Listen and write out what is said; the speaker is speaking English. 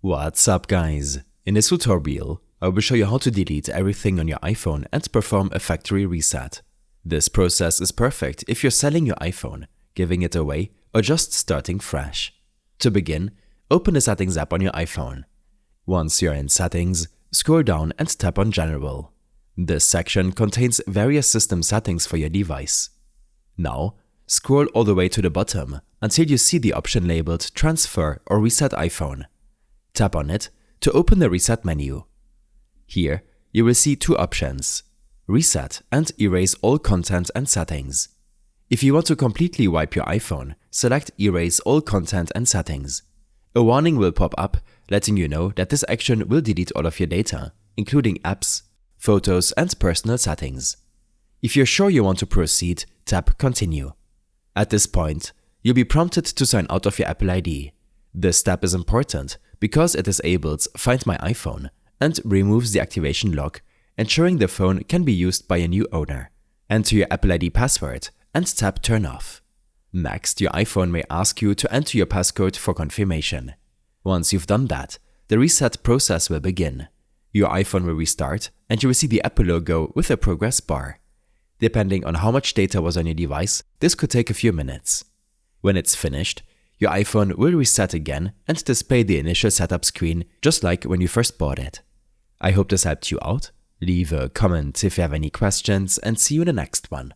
What's up guys? In this tutorial, I will show you how to delete everything on your iPhone and perform a factory reset. This process is perfect if you're selling your iPhone, giving it away, or just starting fresh. To begin, open the Settings app on your iPhone. Once you're in Settings, scroll down and tap on General. This section contains various system settings for your device. Now, scroll all the way to the bottom until you see the option labeled Transfer or Reset iPhone. Tap on it to open the Reset menu. Here, you will see two options: Reset and Erase all content and settings. If you want to completely wipe your iPhone, select Erase all content and settings. A warning will pop up letting you know that this action will delete all of your data, including apps, photos, and personal settings. If you're sure you want to proceed, tap Continue. At this point, you'll be prompted to sign out of your Apple ID. This step is important because it disables Find My iPhone and removes the activation lock, ensuring the phone can be used by a new owner. Enter your Apple ID password and tap Turn Off. Next, your iPhone may ask you to enter your passcode for confirmation. Once you've done that, the reset process will begin. Your iPhone will restart and you will see the Apple logo with a progress bar. Depending on how much data was on your device, this could take a few minutes. When it's finished, your iPhone will reset again and display the initial setup screen just like when you first bought it. I hope this helped you out. Leave a comment if you have any questions and see you in the next one.